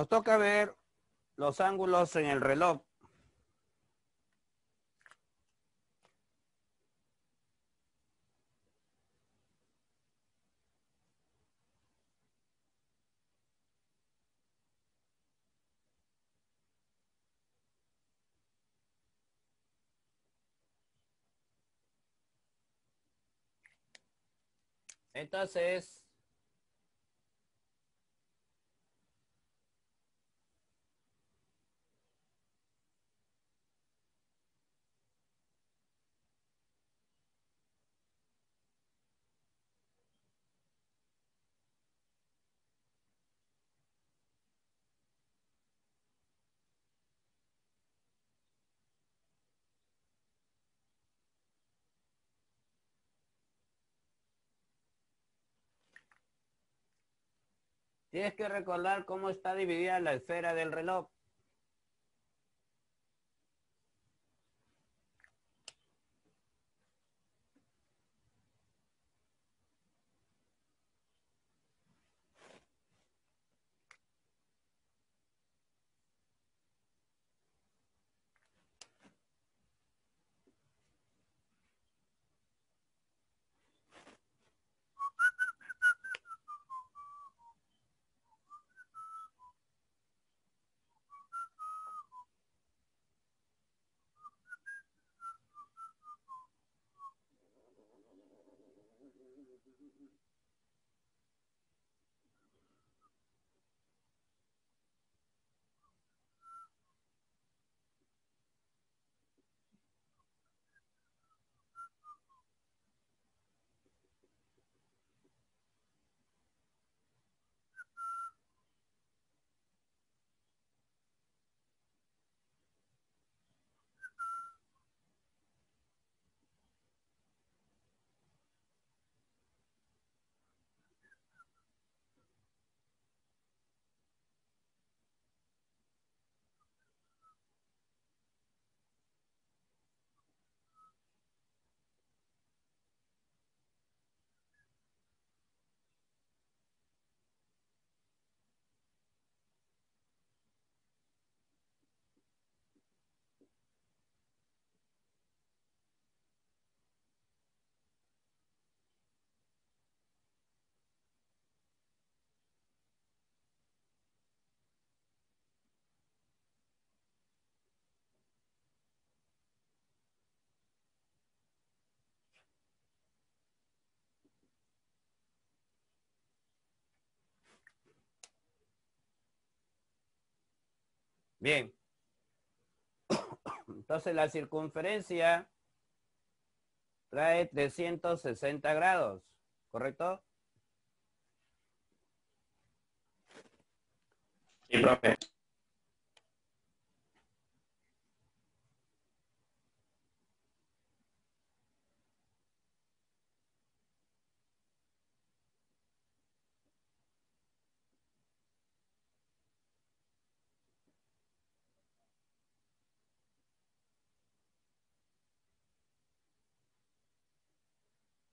Nos toca ver los ángulos en el reloj. Entonces, tienes que recordar cómo está dividida la esfera del reloj. Bien, entonces la circunferencia trae 360 grados, ¿correcto? Sí, profe.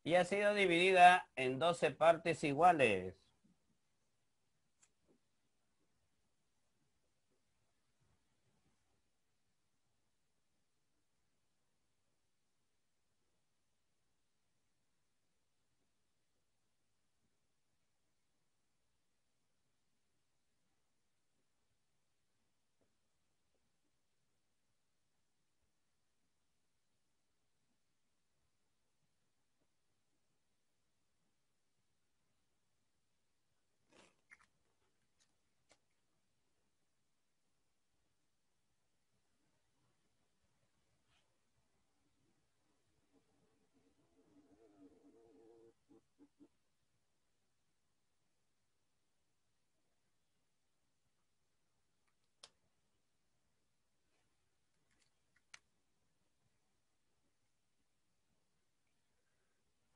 Y ha sido dividida en 12 partes iguales.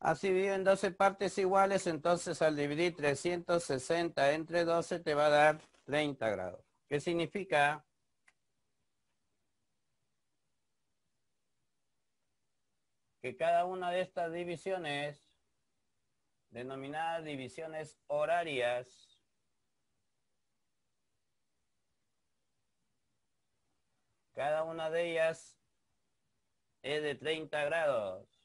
Así dividido en 12 partes iguales, entonces al dividir 360 entre 12 te va a dar 30 grados. ¿Qué significa? Que cada una de estas divisiones, denominadas divisiones horarias, cada una de ellas es de 30 grados.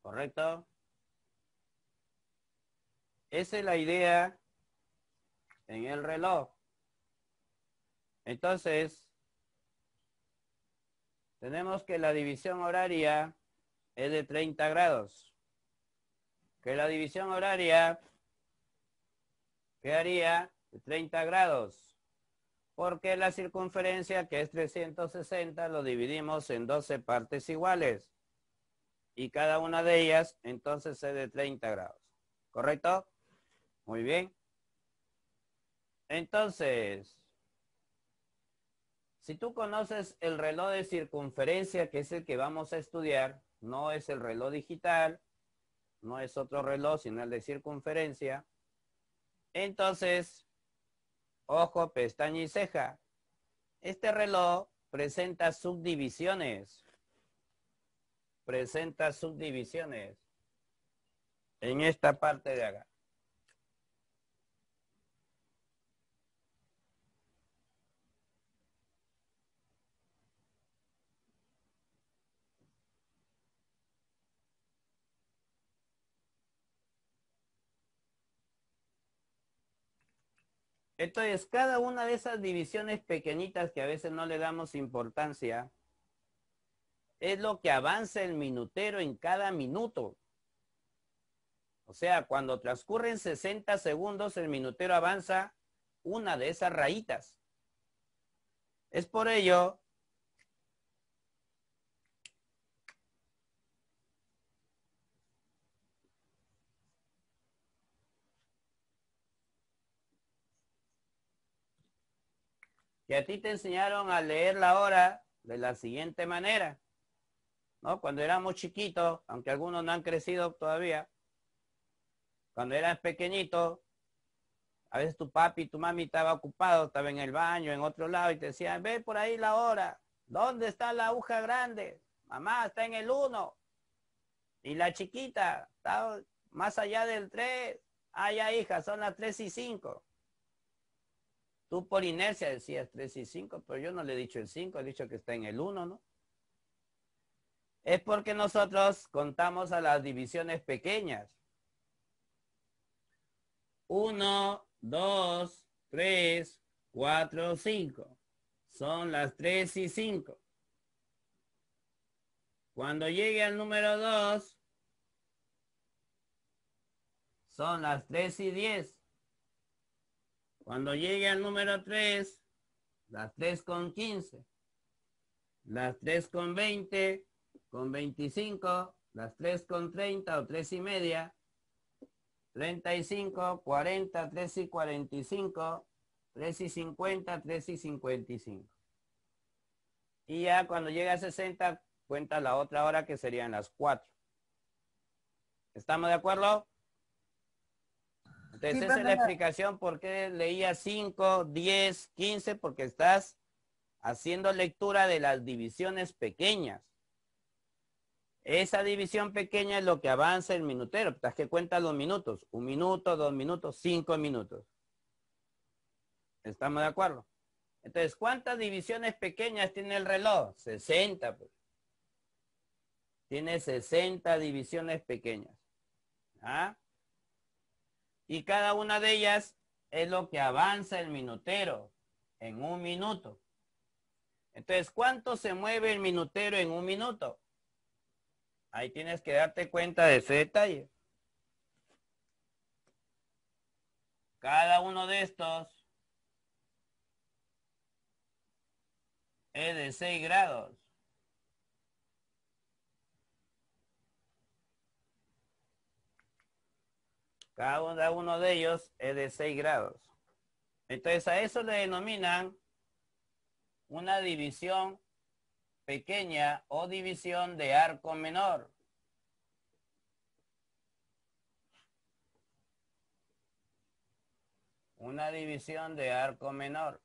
¿Correcto? Esa es la idea en el reloj. Entonces, tenemos que la división horaria es de 30 grados. Que la división horaria quedaría de 30 grados. Porque la circunferencia, que es 360, lo dividimos en 12 partes iguales. Y cada una de ellas, entonces, es de 30 grados. ¿Correcto? Muy bien. Entonces, si tú conoces el reloj de circunferencia, que es el que vamos a estudiar, no es el reloj digital, no es otro reloj, sino el de circunferencia. Entonces, ojo, pestaña y ceja. Este reloj presenta subdivisiones. Presenta subdivisiones en esta parte de acá. Entonces, cada una de esas divisiones pequeñitas que a veces no le damos importancia, es lo que avanza el minutero en cada minuto. O sea, cuando transcurren 60 segundos, el minutero avanza una de esas rayitas. Es por ello que a ti te enseñaron a leer la hora de la siguiente manera, ¿no? Cuando éramos chiquitos, aunque algunos no han crecido todavía, cuando eras pequeñito, a veces tu papi y tu mami estaba ocupado, estaba en el baño, en otro lado, y te decían, ve por ahí la hora. ¿Dónde está la aguja grande? Mamá, está en el 1. Y la chiquita, está más allá del 3. Ah, ya, hija, son las 3:05. Tú por inercia decías 3:05, pero yo no le he dicho el 5, he dicho que está en el 1, ¿no? Es porque nosotros contamos a las divisiones pequeñas. 1, 2, 3, 4, 5. Son las 3:05. Cuando llegue al número 2, son las 3:10. Cuando llegue al número 3, las 3:15. Las 3:20, con 25, las 3:30 o 3:30, 35, 40, 3:45, 3:50, 3:55. Y ya cuando llega a 60, cuenta la otra hora que serían las 4. ¿Estamos de acuerdo? Entonces, Sí, esa es la profe. explicación por qué leía 5, 10, 15, porque estás haciendo lectura de las divisiones pequeñas. Esa división pequeña es lo que avanza el minutero. Estás que cuenta los minutos. 1 minuto, 2 minutos, 5 minutos. ¿Estamos de acuerdo? Entonces, ¿cuántas divisiones pequeñas tiene el reloj? 60. Pues. Tiene 60 divisiones pequeñas. ¿Ah? Y cada una de ellas es lo que avanza el minutero en 1 minuto. Entonces, ¿cuánto se mueve el minutero en 1 minuto? Ahí tienes que darte cuenta de ese detalle. Cada uno de estos es de 6 grados. Cada uno de ellos es de 6 grados. Entonces a eso le denominan una división pequeña o división de arco menor. Una división de arco menor.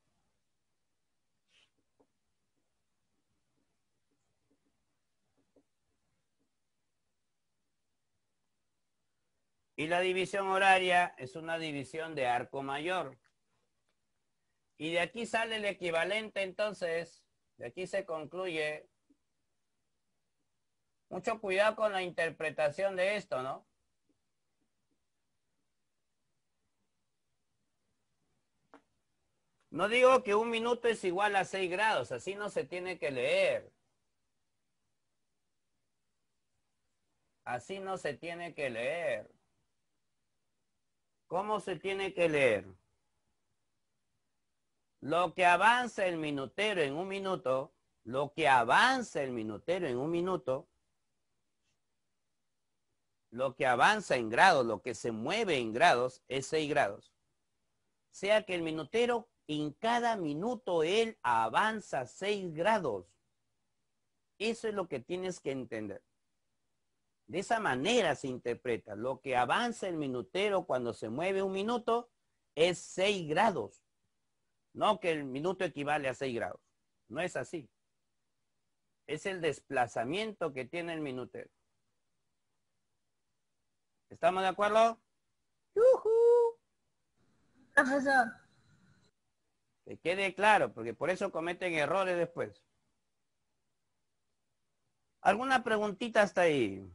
Y la división horaria es una división de arco mayor. Y de aquí sale el equivalente, entonces, de aquí se concluye. Mucho cuidado con la interpretación de esto, ¿no? No digo que 1 minuto es igual a 6 grados, así no se tiene que leer. Así no se tiene que leer. ¿Cómo se tiene que leer? Lo que avanza el minutero en 1 minuto, lo que avanza el minutero en 1 minuto, lo que avanza en grados, lo que se mueve en grados, es 6 grados. O sea que el minutero, en cada minuto, él avanza 6 grados. Eso es lo que tienes que entender. De esa manera se interpreta. Lo que avanza el minutero cuando se mueve 1 minuto es 6 grados. No que el minuto equivale a 6 grados. No es así. Es el desplazamiento que tiene el minutero. ¿Estamos de acuerdo? ¡Yujú! Profesor. Que quede claro, porque por eso cometen errores después. ¿Alguna preguntita hasta ahí?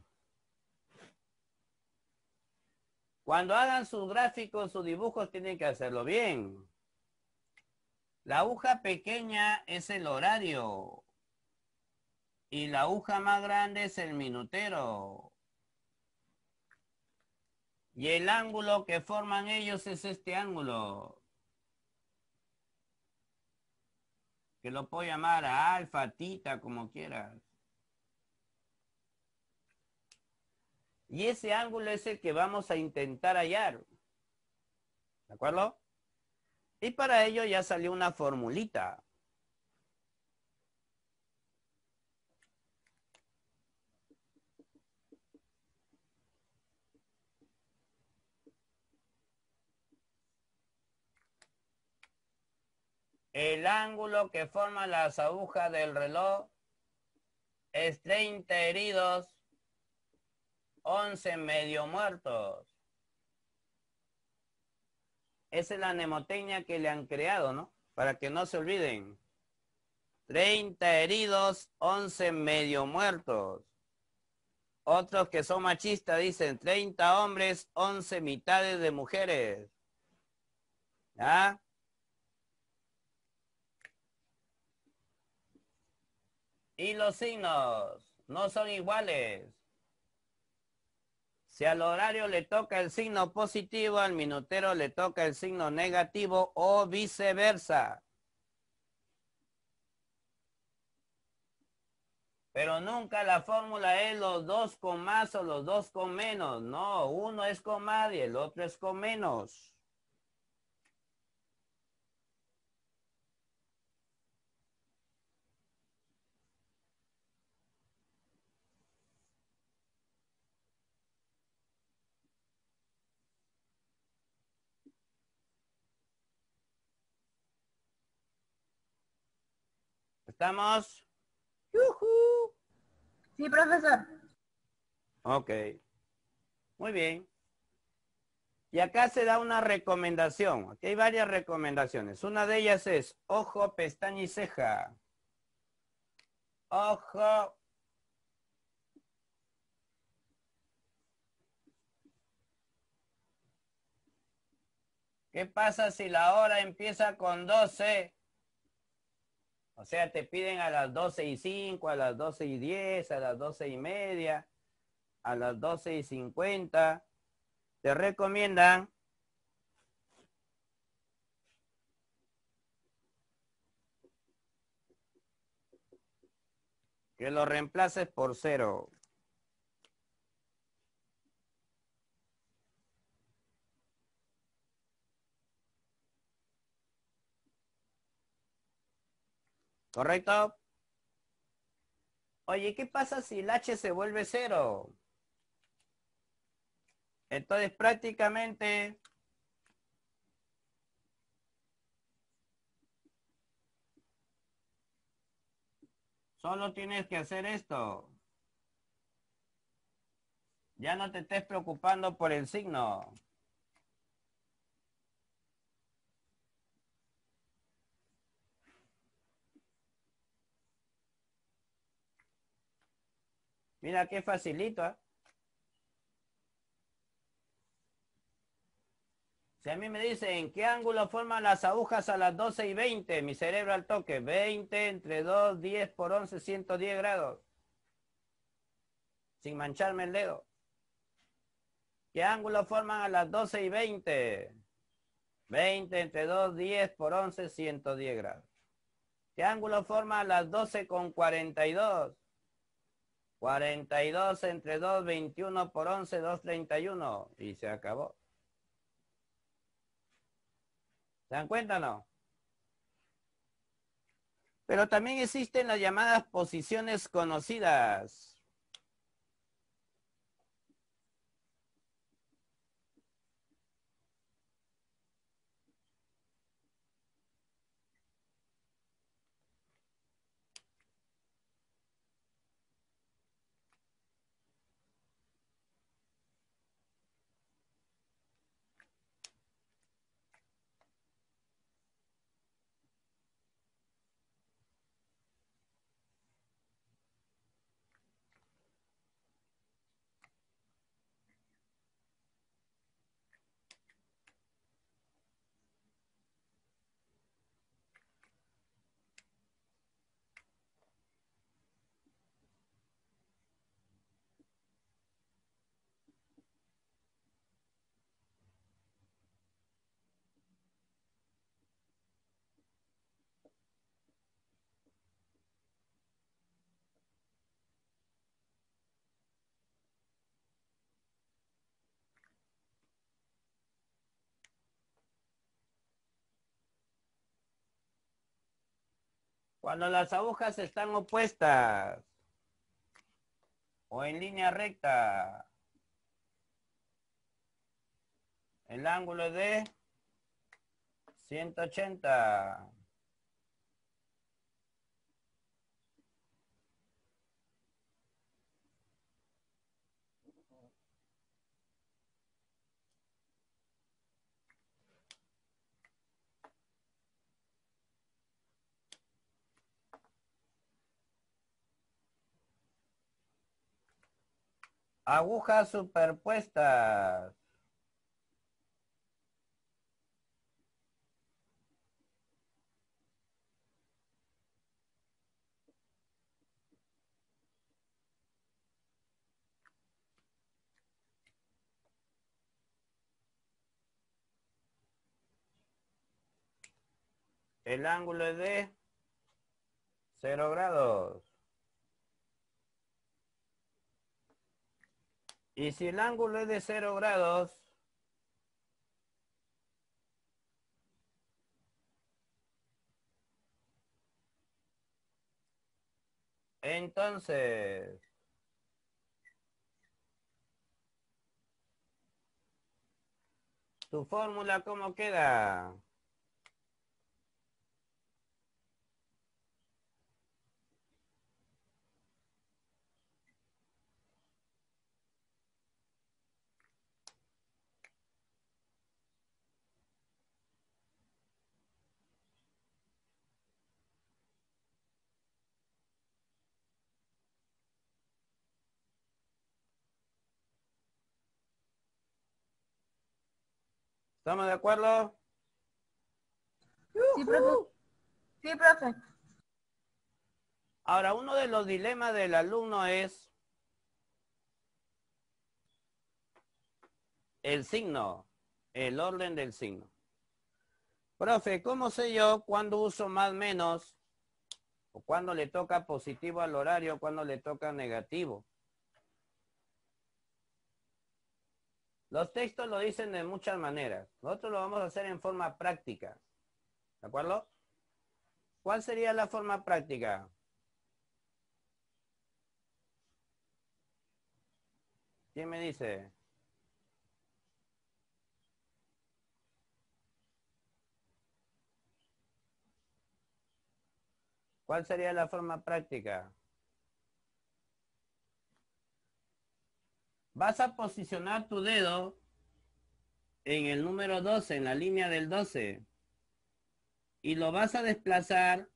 Cuando hagan sus gráficos, sus dibujos, tienen que hacerlo bien. La aguja pequeña es el horario. Y la aguja más grande es el minutero. Y el ángulo que forman ellos es este ángulo. Que lo puedo llamar a alfa, tita, como quieras. Y ese ángulo es el que vamos a intentar hallar. ¿De acuerdo? Y para ello ya salió una formulita. El ángulo que forma las agujas del reloj es 30 heridos, 11 medio muertos. Esa es la mnemotecnia que le han creado, ¿no? Para que no se olviden. 30 heridos, 11 medio muertos. Otros que son machistas dicen 30 hombres, 11 mitades de mujeres. ¿Ah? Y los signos no son iguales. Si al horario le toca el signo positivo, al minutero le toca el signo negativo o viceversa. Pero nunca la fórmula es los dos con más o los dos con menos. No, uno es con más y el otro es con menos. ¿Estamos? ¡Yujú! Sí, profesor. Ok, muy bien. Y acá se da una recomendación. Aquí hay varias recomendaciones. Una de ellas es ojo, pestaña y ceja. Ojo. ¿Qué pasa si la hora empieza con 12? O sea, te piden a las 12:05, a las 12:10, a las 12:30, a las 12:50. Te recomiendan que lo reemplaces por 0. ¿Correcto? Oye, ¿qué pasa si el h se vuelve 0? Entonces prácticamente solo tienes que hacer esto. Ya no te estés preocupando por el signo. Mira qué facilito, ¿eh? Si a mí me dicen, ¿qué ángulo forman las agujas a las 12:20? Mi cerebro al toque, 20 entre 2, 10 por 11, 110 grados. Sin mancharme el dedo. ¿Qué ángulo forman a las 12:20? 20 entre 2, 10 por 11, 110 grados. ¿Qué ángulo forma a las 12:42? 42 entre 2, 21 por 11, 231. Y se acabó. ¿Se dan cuenta o no? Pero también existen las llamadas posiciones conocidas. Cuando las agujas están opuestas o en línea recta, el ángulo es de 180. Agujas superpuestas. El ángulo es de 0 grados. Y si el ángulo es de 0 grados, entonces, ¿tu fórmula cómo queda? ¿Estamos de acuerdo? Sí, profe. Sí, profe. Ahora, uno de los dilemas del alumno es el signo, el orden del signo. Profe, ¿cómo sé yo cuándo uso más menos? ¿O cuándo le toca positivo al horario, cuándo le toca negativo? Los textos lo dicen de muchas maneras. Nosotros lo vamos a hacer en forma práctica. ¿De acuerdo? ¿Cuál sería la forma práctica? ¿Quién me dice? ¿Cuál sería la forma práctica? Vas a posicionar tu dedo en el número 12, en la línea del 12, y lo vas a desplazar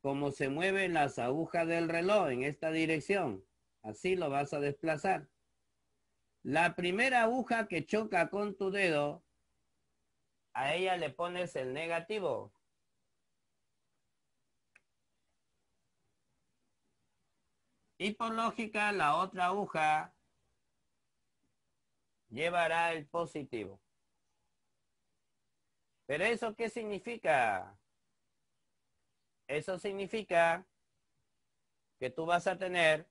como se mueven las agujas del reloj en esta dirección. Así lo vas a desplazar. La primera aguja que choca con tu dedo, a ella le pones el negativo. Y por lógica, la otra aguja llevará el positivo. ¿Pero eso qué significa? Eso significa que tú vas a tener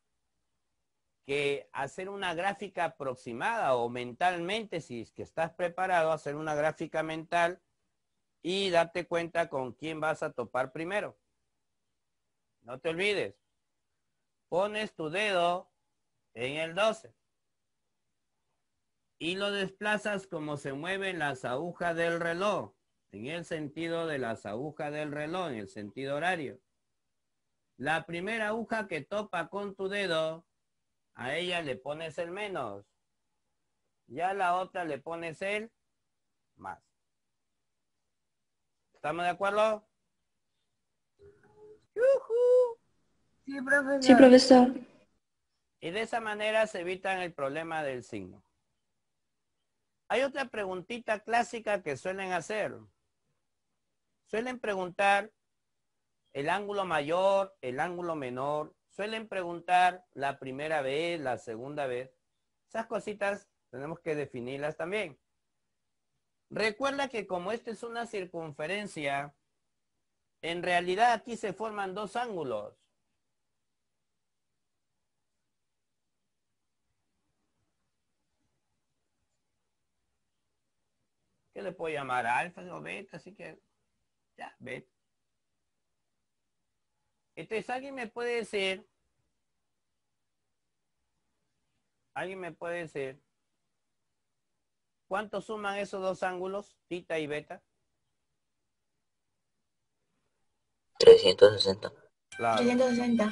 que hacer una gráfica aproximada o mentalmente, si es que estás preparado, hacer una gráfica mental y darte cuenta con quién vas a topar primero. No te olvides. Pones tu dedo en el 12 y lo desplazas como se mueven las agujas del reloj, en el sentido de las agujas del reloj, en el sentido horario. La primera aguja que topa con tu dedo, a ella le pones el menos. Ya a la otra le pones el más. ¿Estamos de acuerdo? ¡Yujú! Sí, profesor. Sí, profesor. Y de esa manera se evitan el problema del signo. Hay otra preguntita clásica que suelen hacer. Suelen preguntar el ángulo mayor, el ángulo menor. Suelen preguntar la primera vez, la segunda vez. Esas cositas tenemos que definirlas también. Recuerda que como esta es una circunferencia, en realidad aquí se forman dos ángulos. ¿Qué le puedo llamar? Alfa o beta, así que ya, beta. Entonces, alguien me puede decir, ¿cuánto suman esos dos ángulos, tita y beta? 360. Claro. 360.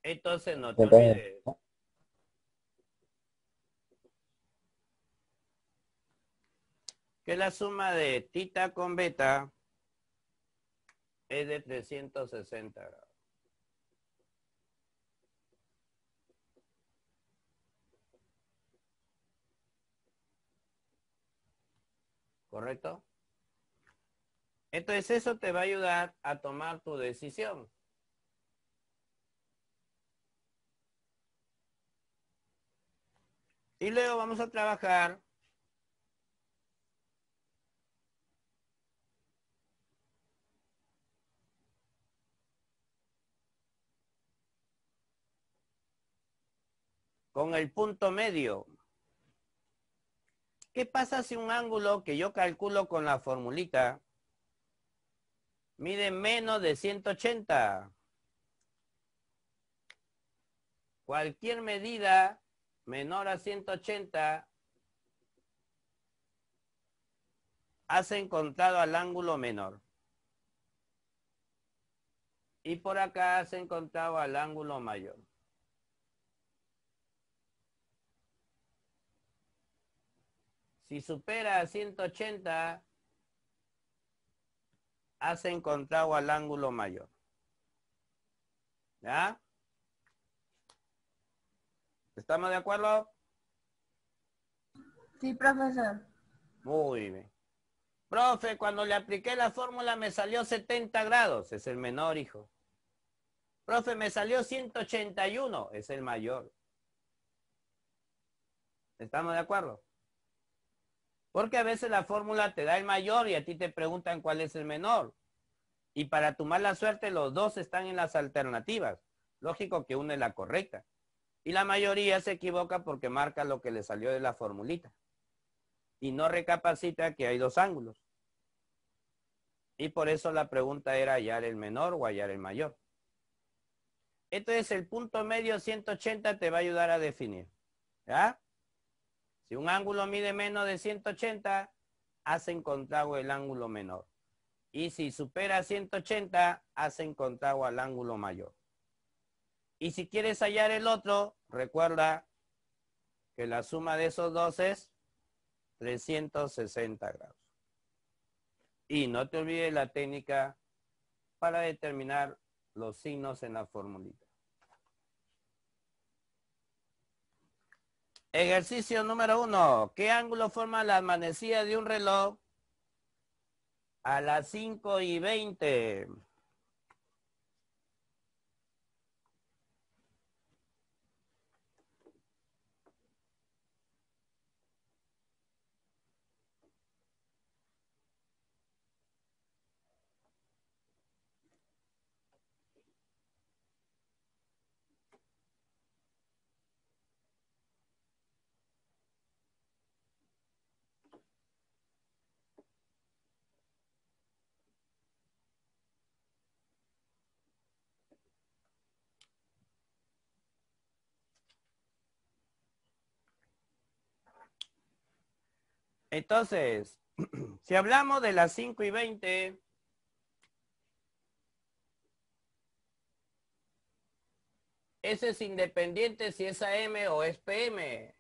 Entonces, no te olvides. Que la suma de tita con beta es de 360 grados. ¿Correcto? Entonces eso te va a ayudar a tomar tu decisión. Y luego vamos a trabajar con el punto medio. ¿Qué pasa si un ángulo que yo calculo con la formulita mide menos de 180? Cualquier medida menor a 180 has encontrado al ángulo menor. Y por acá has encontrado al ángulo mayor. Si supera 180, has encontrado al ángulo mayor. ¿Ya? ¿Estamos de acuerdo? Sí, profesor. Muy bien. Profe, cuando le apliqué la fórmula me salió 70 grados. Es el menor, hijo. Profe, me salió 181. Es el mayor. ¿Estamos de acuerdo? Porque a veces la fórmula te da el mayor y a ti te preguntan cuál es el menor. Y para tu mala suerte los dos están en las alternativas. Lógico que una es la correcta. Y la mayoría se equivoca porque marca lo que le salió de la formulita. Y no recapacita que hay dos ángulos. Y por eso la pregunta era hallar el menor o hallar el mayor. Entonces el punto medio 180 te va a ayudar a definir. ¿Ya? Si un ángulo mide menos de 180, has encontrado el ángulo menor. Y si supera 180, has encontrado al ángulo mayor. Y si quieres hallar el otro, recuerda que la suma de esos dos es 360 grados. Y no te olvides la técnica para determinar los signos en la formulita. Ejercicio número 1. ¿Qué ángulo forma la manecilla de un reloj a las 5:20? Entonces, si hablamos de las 5:20, ese es independiente si es AM o es PM.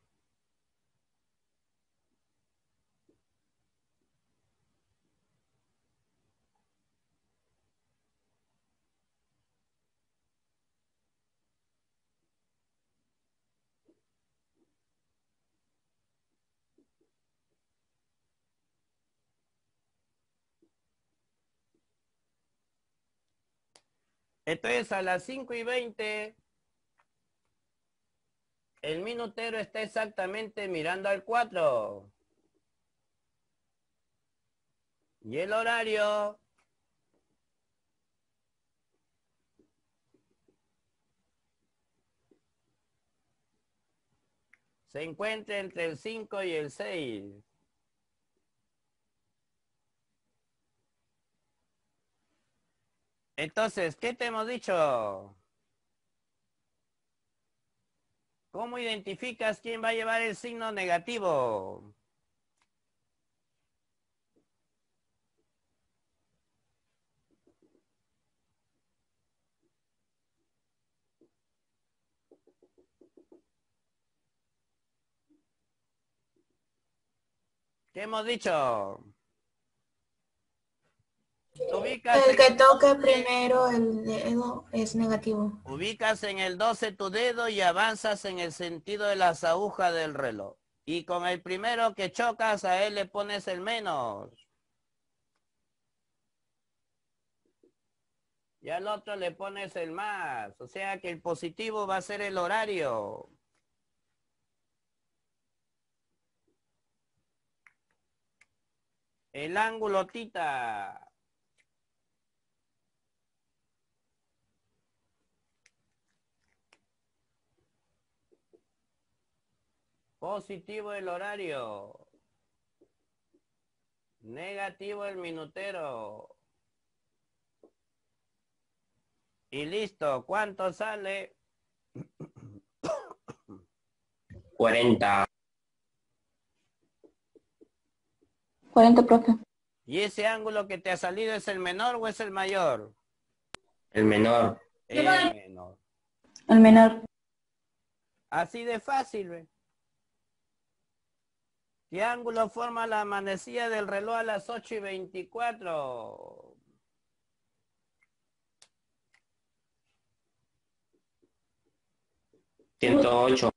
Entonces, a las 5:20, el minutero está exactamente mirando al 4. Y el horario se encuentra entre el 5 y el 6. Entonces, ¿qué te hemos dicho? ¿Cómo identificas quién va a llevar el signo negativo? ¿Qué hemos dicho? Te ubicas El en que el toque 12, primero el dedo es negativo. ubicas en el 12 tu dedo y avanzas en el sentido de las agujas del reloj. Y con el primero que chocas, a él le pones el menos. Y al otro le pones el más. O sea que el positivo va a ser el horario. El ángulo tita. Positivo el horario. Negativo el minutero. Y listo. ¿Cuánto sale? 40. 40, profe. ¿Y ese ángulo que te ha salido es el menor o es el mayor? El menor. El menor. El menor. Así de fácil, ¿ve? ¿Qué ángulo forma la manecilla del reloj a las 8:24? 108.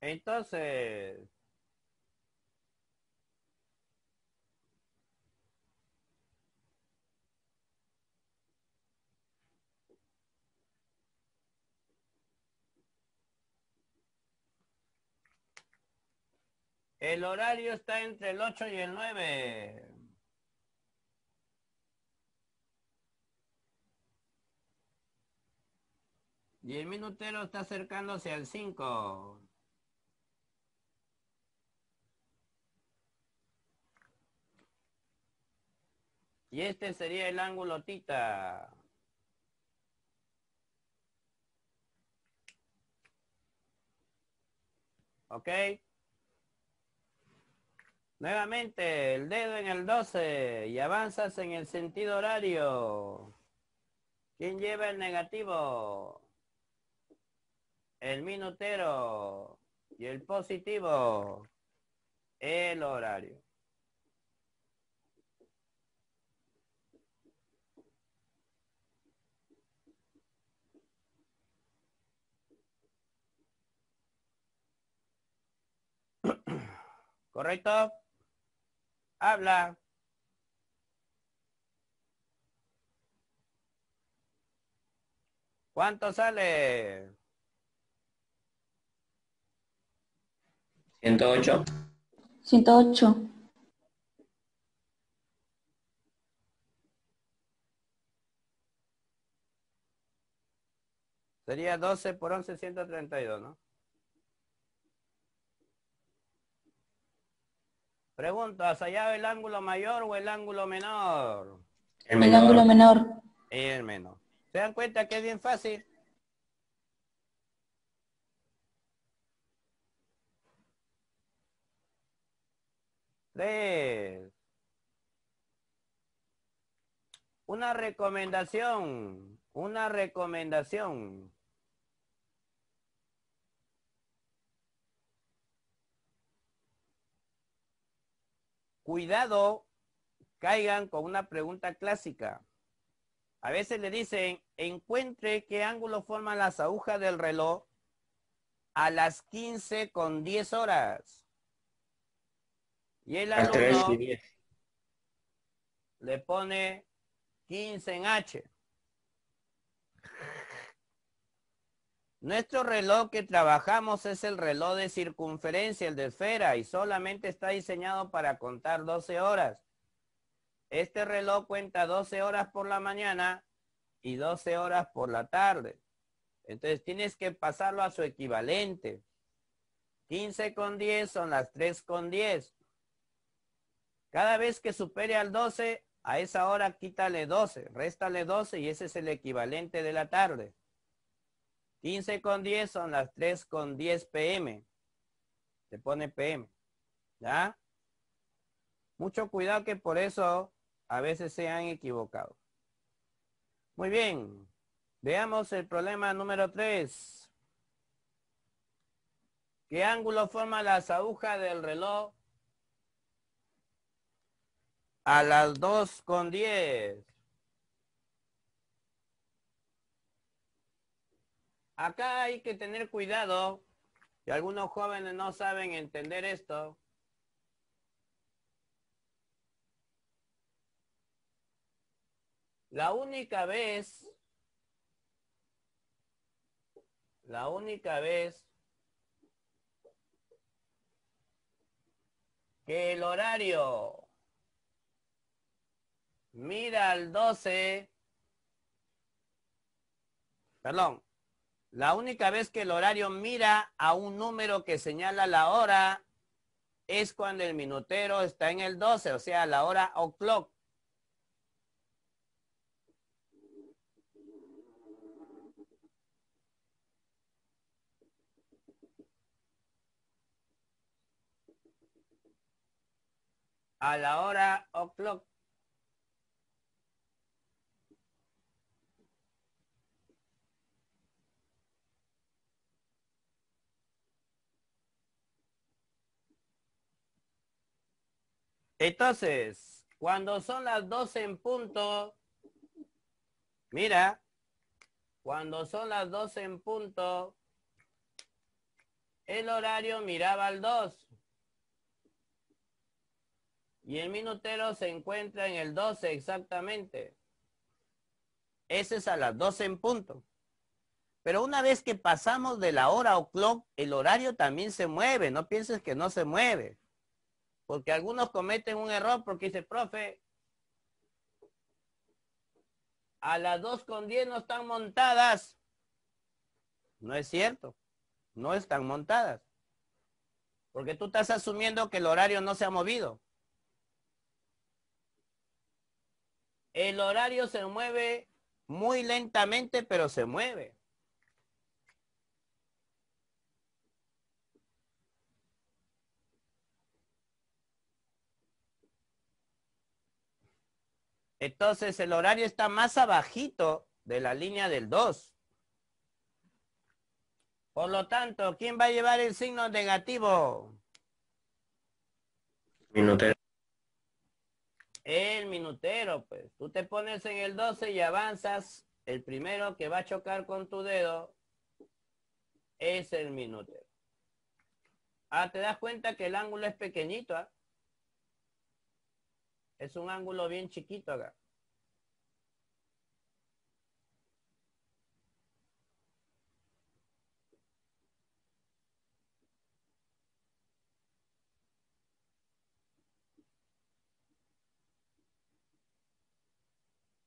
Entonces, el horario está entre el 8 y el 9. Y el minutero está acercándose al 5. Y este sería el ángulo tita. ¿Ok? Nuevamente, el dedo en el 12 y avanzas en el sentido horario. ¿Quién lleva el negativo? El minutero. Y el positivo, el horario. ¿Correcto? Habla. ¿Cuánto sale? 108. 108. Sería 12 por 11, 132, ¿no? Pregunto, ¿has hallado el ángulo mayor o el ángulo menor? El El ángulo menor. menor. El menor. ¿Se dan cuenta que es bien fácil? Tres. Una recomendación. Una recomendación. Cuidado, caigan con una pregunta clásica. A veces le dicen, encuentre qué ángulo forman las agujas del reloj a las 15:10. Y el Las 3 y alumno 10. le pone 15 en H. Nuestro reloj que trabajamos es el reloj de circunferencia, el de esfera, y solamente está diseñado para contar 12 horas. Este reloj cuenta 12 horas por la mañana y 12 horas por la tarde. Entonces tienes que pasarlo a su equivalente. 15:10 son las 3:10. Cada vez que supere al 12, a esa hora quítale 12, réstale 12 y ese es el equivalente de la tarde. 15:10 son las 3:10 PM. Se pone PM. ¿Ya? Mucho cuidado que por eso a veces se han equivocado. Muy bien. Veamos el problema número 3. ¿Qué ángulo forma las agujas del reloj a las 2:10? Acá hay que tener cuidado, que algunos jóvenes no saben entender esto. La única vez que el horario mira al 12, perdón, la única vez que el horario mira a un número que señala la hora es cuando el minutero está en el 12, o sea, la hora o'clock. A la hora o'clock. Entonces, cuando son las 12 en punto, mira, cuando son las 12 en punto, El horario miraba al 2. Y el minutero se encuentra en el 12 exactamente. Ese es a las 12 en punto. Pero una vez que pasamos de la hora o clock, el horario también se mueve. No pienses que no se mueve. Porque algunos cometen un error porque dice, profe, a las 2:10 no están montadas. No es cierto. No están montadas. Porque tú estás asumiendo que el horario no se ha movido. El horario se mueve muy lentamente, pero se mueve. Entonces el horario está más abajito de la línea del 2. Por lo tanto, ¿quién va a llevar el signo negativo? Minutero. El minutero, pues. Tú te pones en el 12 y avanzas. El primero que va a chocar con tu dedo es el minutero. Ah, ¿te das cuenta que el ángulo es pequeñito? ¿Ah? Es un ángulo bien chiquito acá.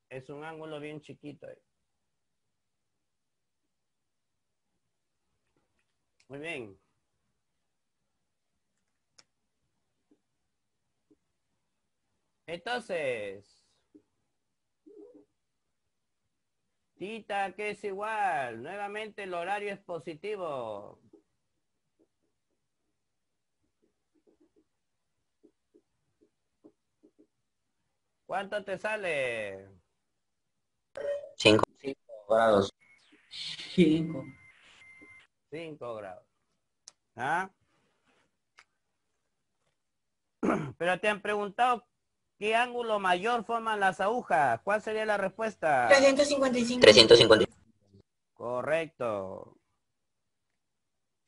Es un ángulo bien chiquito ahí. Muy bien. Entonces, tita que es igual. Nuevamente el horario es positivo. ¿Cuánto te sale? 5 grados. 5. 5 grados. ¿Ah? Pero te han preguntado qué ángulo mayor forman las agujas. ¿Cuál sería la respuesta? 355. 350. Correcto.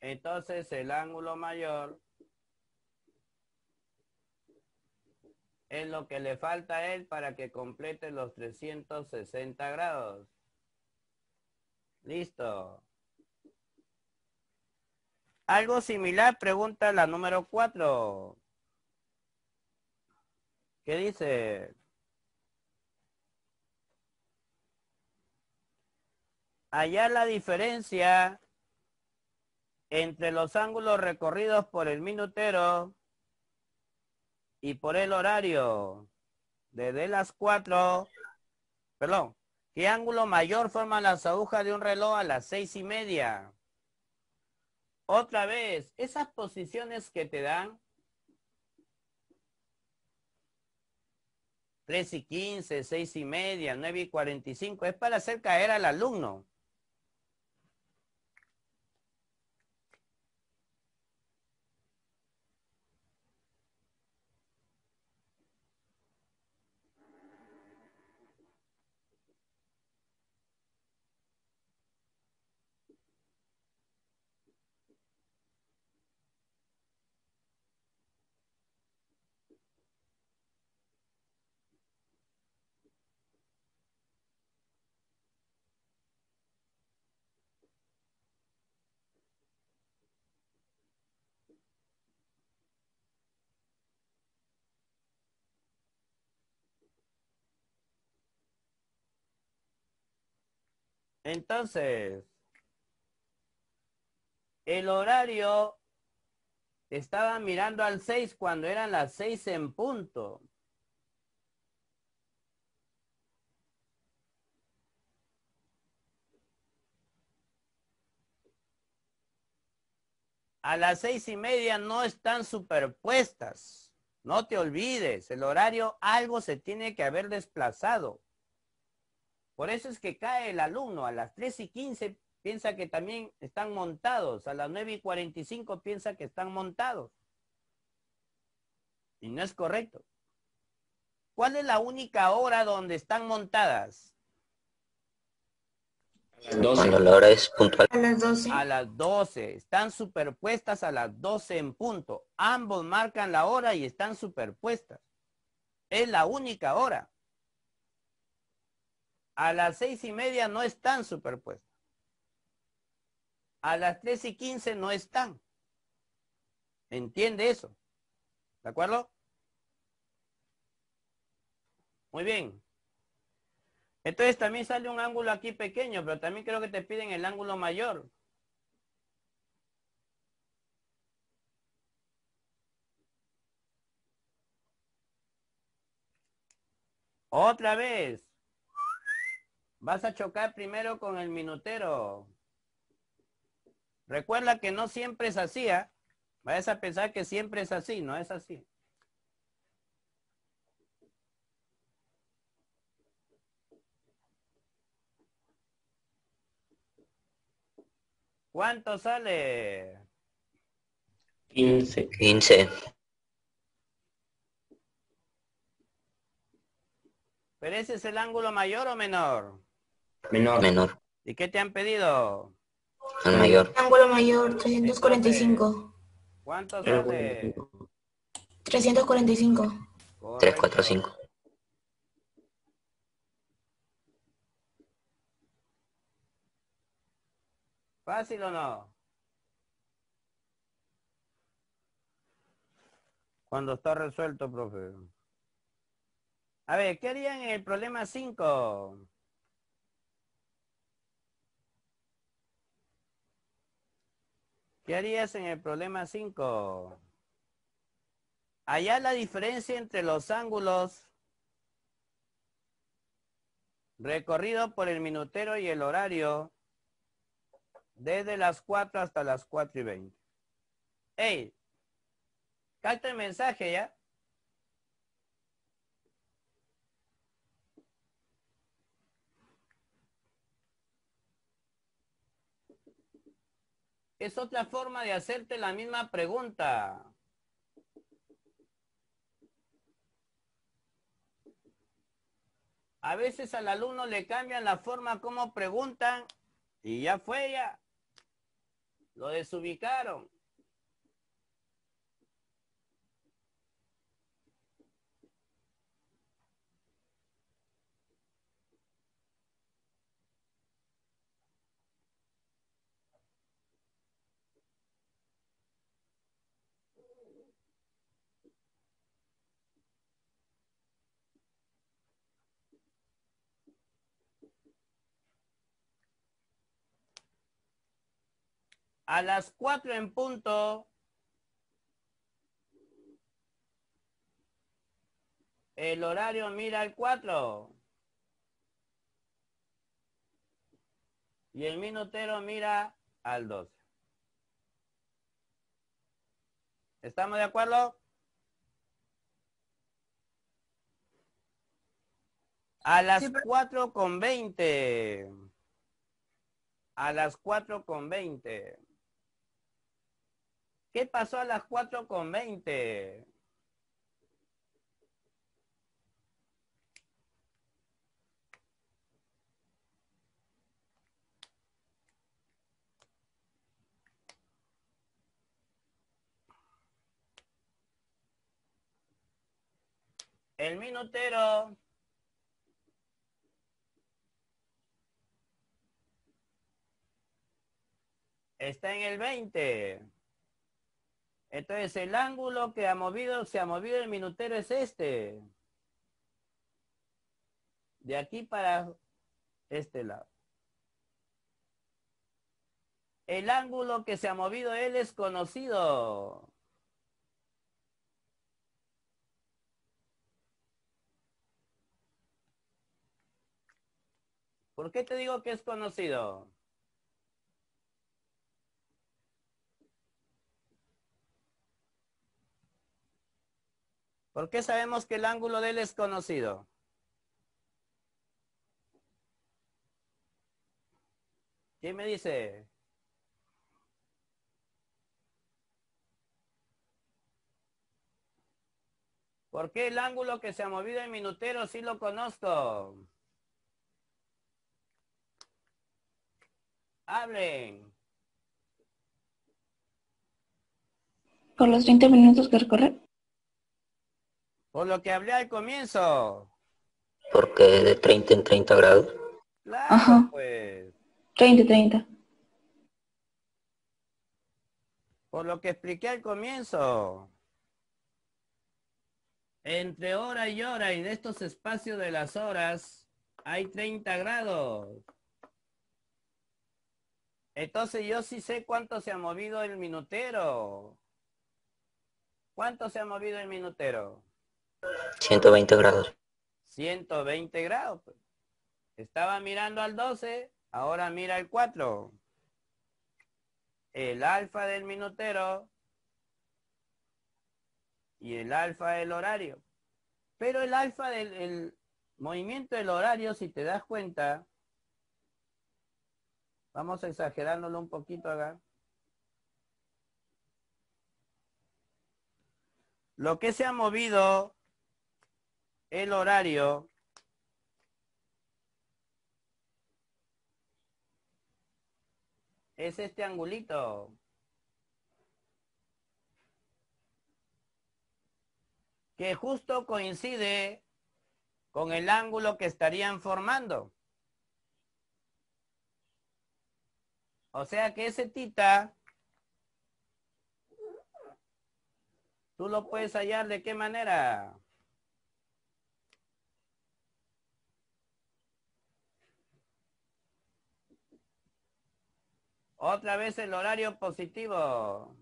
Entonces el ángulo mayor es lo que le falta a él para que complete los 360 grados. Listo. Algo similar pregunta la número 4. ¿Qué dice? Hallar la diferencia entre los ángulos recorridos por el minutero y por el horario. Desde las 4, perdón, ¿qué ángulo mayor forman las agujas de un reloj a las 6:30? Otra vez, esas posiciones que te dan 3:15, 6:30, 9:45, es para hacer caer al alumno. Entonces, el horario estaba mirando al 6 cuando eran las 6 en punto. A las 6:30 no están superpuestas. No te olvides, el horario algo se tiene que haber desplazado. Por eso es que cae el alumno a las 3:15, piensa que también están montados. A las 9:45 piensa que están montados. Y no es correcto. ¿Cuál es la única hora donde están montadas? Cuando la hora es puntual. A las 12. A las 12. Están superpuestas a las 12 en punto. Ambos marcan la hora y están superpuestas. Es la única hora. A las 6:30 no están superpuestas. A las 3:15 no están. ¿Entiende eso? ¿De acuerdo? Muy bien. Entonces también sale un ángulo aquí pequeño, pero también creo que te piden el ángulo mayor. Otra vez. Vas a chocar primero con el minutero. Recuerda que no siempre es así, ¿eh? Vayas a pensar que siempre es así, no es así. ¿Cuánto sale? 15. 15. ¿Pero ese es el ángulo mayor o menor? Menor. Menor. ¿Y qué te han pedido? El mayor. Ángulo mayor, 345. Entonces, ¿cuánto sale? 345. 3, 4, Correcto. 5. ¿Fácil o no? Cuando está resuelto, profe. A ver, ¿qué harían en el problema 5? ¿Qué harías en el problema 5? Allá la diferencia entre los ángulos recorrido por el minutero y el horario desde las 4 hasta las 4:20. ¡Ey! Capta el mensaje ya. Es otra forma de hacerte la misma pregunta. A veces al alumno le cambian la forma como preguntan y ya fue ya. Lo desubicaron. A las 4 en punto, el horario mira al 4. Y el minutero mira al 12. ¿Estamos de acuerdo? A las 4:20. A las 4:20. ¿Qué pasó a las 4:20? El minutero está en el 20. Entonces el ángulo que se ha movido el minutero es este. De aquí para este lado. El ángulo que se ha movido él es conocido. ¿Por qué te digo que es conocido? ¿Por qué sabemos que el ángulo de él es conocido? ¿Quién me dice? ¿Por qué el ángulo que se ha movido el minutero sí lo conozco? Hablen. Por los 30 minutos que recorre. Por lo que hablé al comienzo. Porque de 30 en 30 grados. Claro, Ajá. pues. 30. Por lo que expliqué al comienzo. Entre hora y hora y de estos espacios de las horas hay 30 grados. Entonces yo sí sé cuánto se ha movido el minutero. ¿Cuánto se ha movido el minutero? 120 grados. 120 grados. Pues. Estaba mirando al 12, ahora mira el 4. El alfa del minutero y el alfa del horario. Pero el alfa del el movimiento del horario, si te das cuenta, vamos a exagerándolo un poquito acá. Lo que se ha movido el horario es este angulito. Que justo coincide con el ángulo que estarían formando. O sea que ese tita, tú lo puedes hallar de qué manera. Otra vez el horario positivo.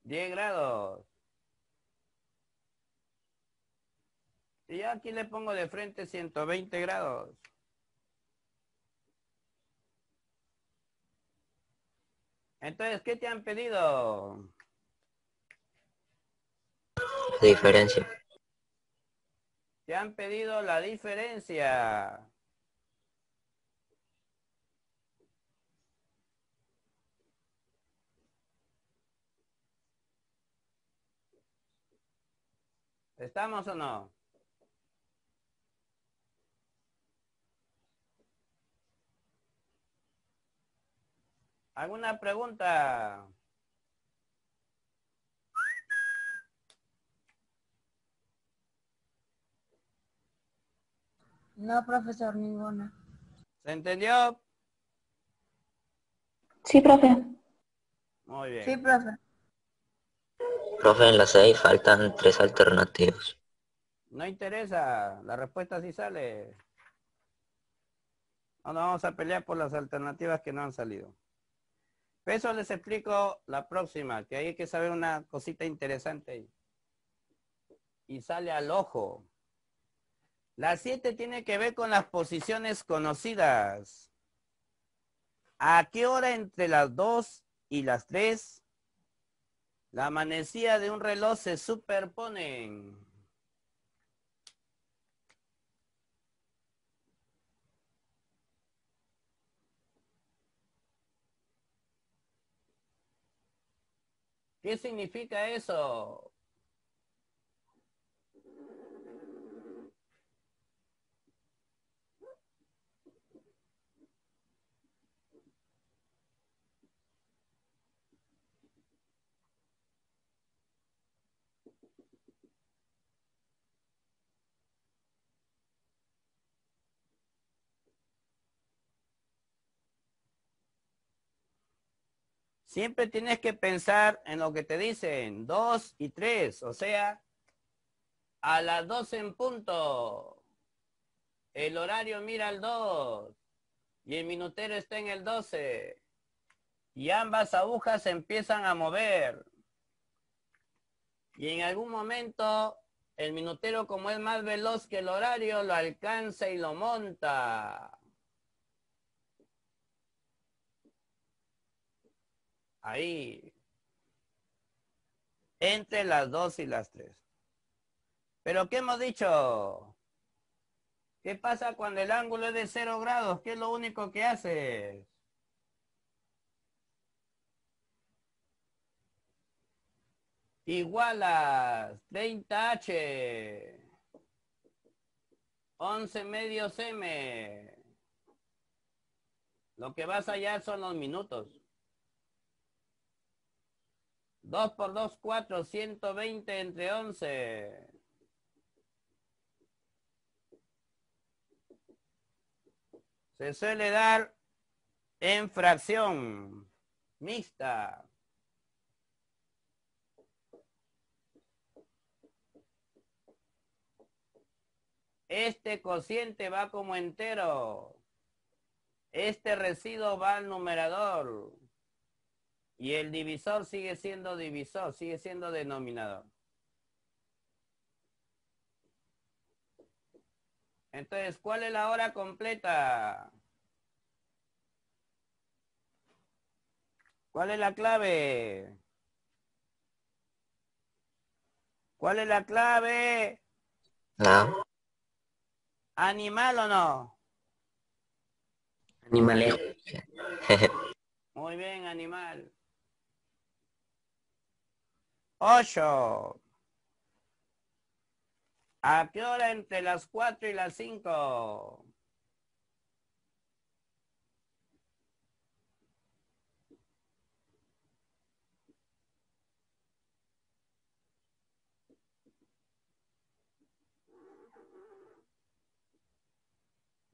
$10. Y yo aquí le pongo de frente 120 grados. Entonces, ¿qué te han pedido? La diferencia. Te han pedido la diferencia. ¿Estamos o no? ¿Alguna pregunta? No, profesor, ninguna. ¿Se entendió? Sí, profe. Muy bien. Sí, profe. Profe, en la 6 faltan 3 alternativas. No interesa, la respuesta sí sale. No nos vamos a pelear por las alternativas que no han salido. Eso les explico la próxima, que hay que saber una cosita interesante. Y sale al ojo. La 7 tiene que ver con las posiciones conocidas. ¿A qué hora entre las 2 y las 3 la manecilla de un reloj se superponen? ¿Qué significa eso? Siempre tienes que pensar en lo que te dicen, 2 y 3, o sea, a las 2 en punto. El horario mira al 2 y el minutero está en el 12. Y ambas agujas se empiezan a mover. Y en algún momento el minutero, como es más veloz que el horario, lo alcanza y lo monta. Ahí. Entre las 2 y las 3. Pero ¿qué hemos dicho? ¿Qué pasa cuando el ángulo es de 0 grados? ¿Qué es lo único que hace? igual a 30H, 11 medios M. Lo que vas a hallar son los minutos. 2 por 2, 4, 120 entre 11. Se suele dar en fracción mixta. Este cociente va como entero. Este residuo va al numerador. Y el divisor sigue siendo divisor, sigue siendo denominador. Entonces, ¿cuál es la hora completa? ¿Cuál es la clave? ¿Cuál es la clave? La ¿Animal o no? animalero. Muy bien, animal. 8. ¿A qué hora entre las 4 y las 5?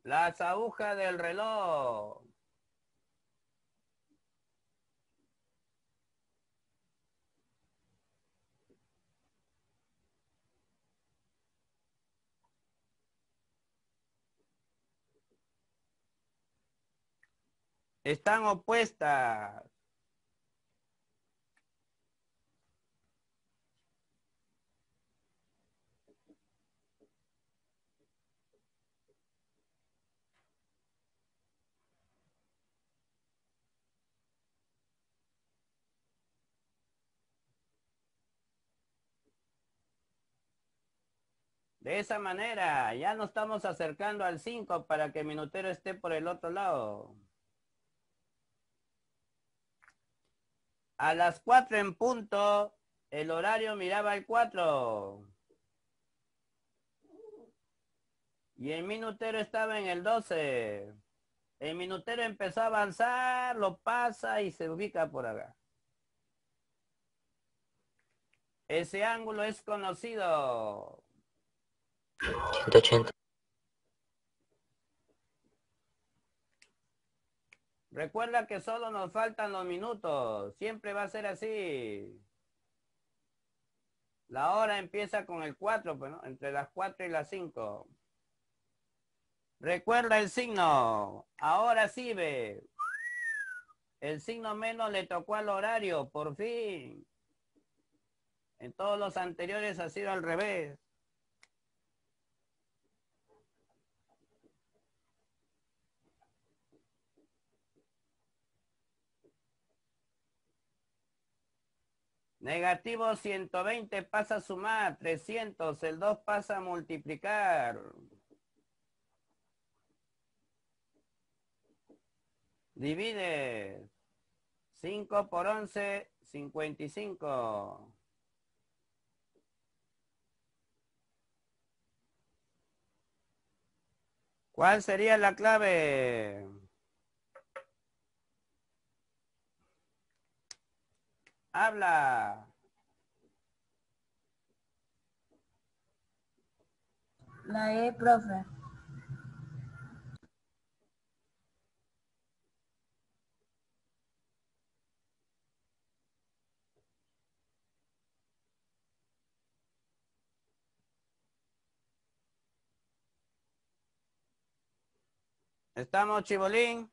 Las agujas del reloj. Están opuestas. De esa manera, ya nos estamos acercando al 5 para que el minutero esté por el otro lado. A las 4 en punto, el horario miraba el 4. Y el minutero estaba en el 12. El minutero empezó a avanzar, lo pasa y se ubica por acá. Ese ángulo es conocido. 180. Recuerda que solo nos faltan los minutos. Siempre va a ser así. La hora empieza con el 4, pues, ¿no? Entre las 4 y las 5. Recuerda el signo. Ahora sí ve. El signo menos le tocó al horario, por fin. En todos los anteriores ha sido al revés. Negativo 120 pasa a sumar, 300, el 2 pasa a multiplicar. Divide 5 por 11, 55. ¿Cuál sería la clave? Habla. La E, profe. ¿Estamos, Chibolín?